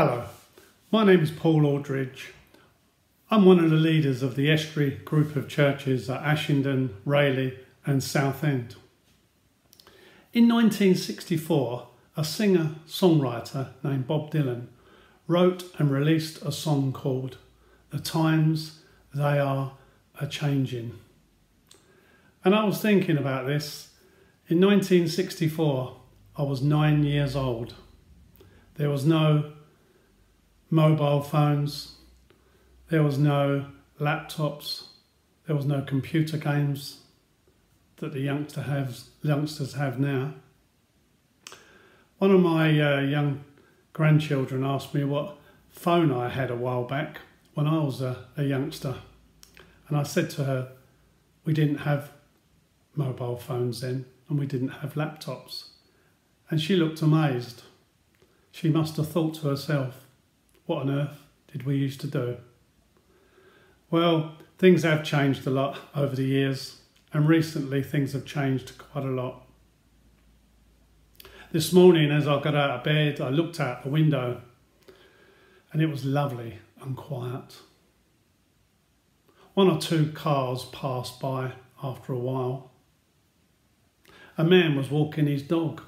Hello, my name is Paul Aldridge. I'm one of the leaders of the Estuary group of churches at Ashington, Rayleigh and Southend. In 1964, a singer-songwriter named Bob Dylan wrote and released a song called "The Times They Are A-Changin'." And I was thinking about this. In 1964, I was 9 years old. There was no mobile phones, there was no laptops, there was no computer games that the youngsters have now. One of my young grandchildren asked me what phone I had a while back when I was a youngster. And I said to her, we didn't have mobile phones then and we didn't have laptops. And she looked amazed. She must have thought to herself, what on earth did we used to do? Well, things have changed a lot over the years, and recently things have changed quite a lot. This morning as I got out of bed, I looked out the window and it was lovely and quiet. One or two cars passed by after a while. A man was walking his dog.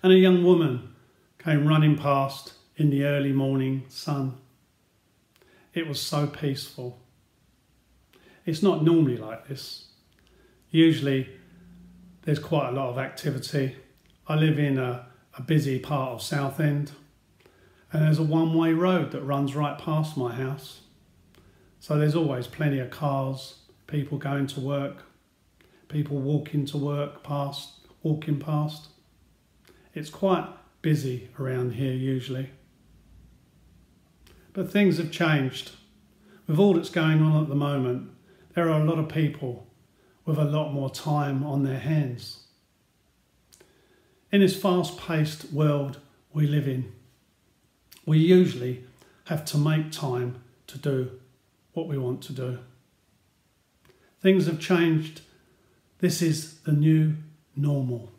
And a young woman came running past in the early morning sun. It was so peaceful. It's not normally like this. Usually there's quite a lot of activity. I live in a busy part of Southend, and there's a one-way road that runs right past my house. So there's always plenty of cars, people going to work, people walking to work walking past. It's quite busy around here usually. But things have changed. With all that's going on at the moment, there are a lot of people with a lot more time on their hands. In this fast-paced world we live in, we usually have to make time to do what we want to do. Things have changed. This is the new normal.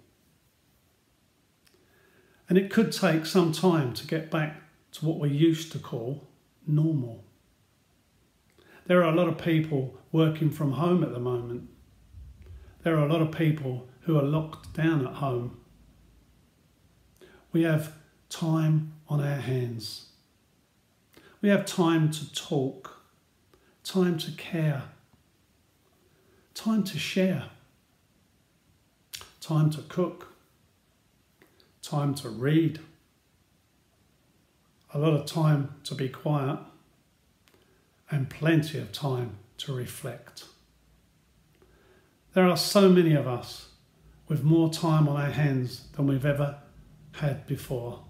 And it could take some time to get back to what we used to call normal. There are a lot of people working from home at the moment. There are a lot of people who are locked down at home. We have time on our hands. We have time to talk, time to care, time to share, time to cook, time to read, a lot of time to be quiet, and plenty of time to reflect. There are so many of us with more time on our hands than we've ever had before.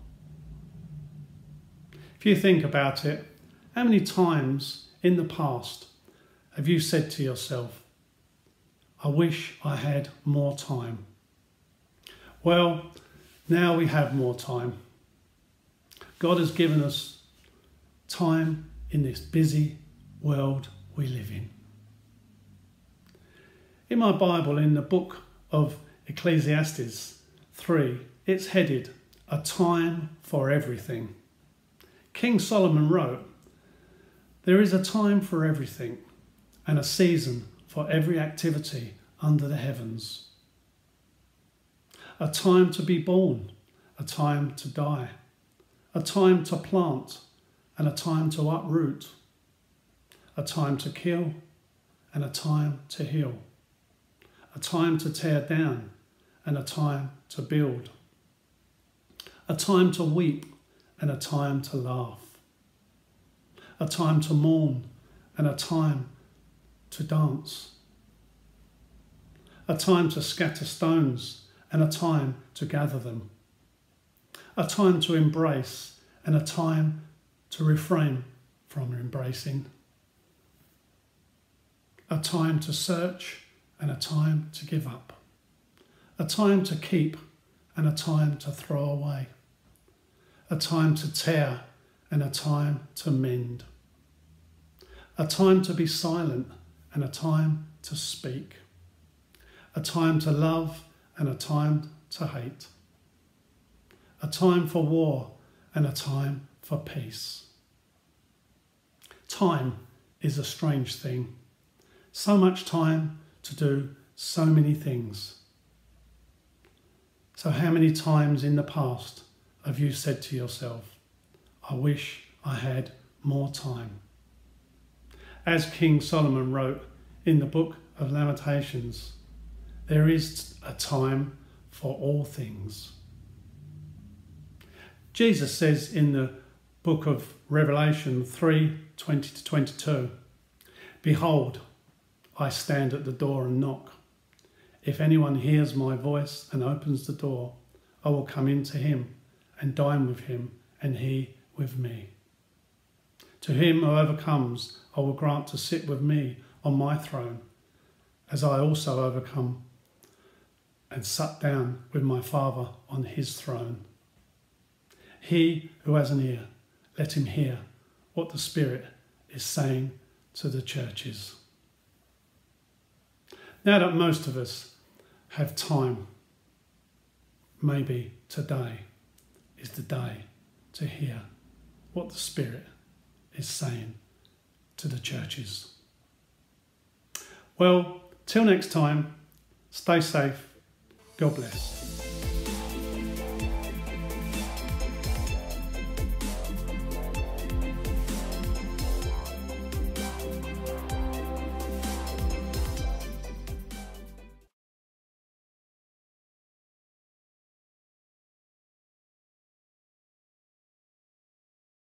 If you think about it, how many times in the past have you said to yourself, I wish I had more time? Well, now we have more time. God has given us time in this busy world we live in. In my Bible, in the book of Ecclesiastes 3, it's headed, A Time for Everything. King Solomon wrote, there is a time for everything and a season for every activity under the heavens. A time to be born, a time to die, a time to plant and a time to uproot, a time to kill and a time to heal, a time to tear down and a time to build, a time to weep and a time to laugh, a time to mourn and a time to dance, a time to scatter stones and a time to gather them, a time to embrace and a time to refrain from embracing, a time to search and a time to give up, a time to keep and a time to throw away, a time to tear and a time to mend, a time to be silent and a time to speak, a time to love and a time to hate, a time for war and a time for peace. Time is a strange thing. So much time to do so many things. So how many times in the past have you said to yourself, I wish I had more time? As King Solomon wrote in the book of Lamentations, there is a time for all things. Jesus says in the book of Revelation 3:20-22, Behold, I stand at the door and knock. If anyone hears my voice and opens the door, I will come into him and dine with him, and he with me. To him who overcomes, I will grant to sit with me on my throne, as I also overcome and sat down with my Father on his throne. He who has an ear, let him hear what the Spirit is saying to the churches. Now that most of us have time, maybe today is the day to hear what the Spirit is saying to the churches. Well, till next time, stay safe. God bless.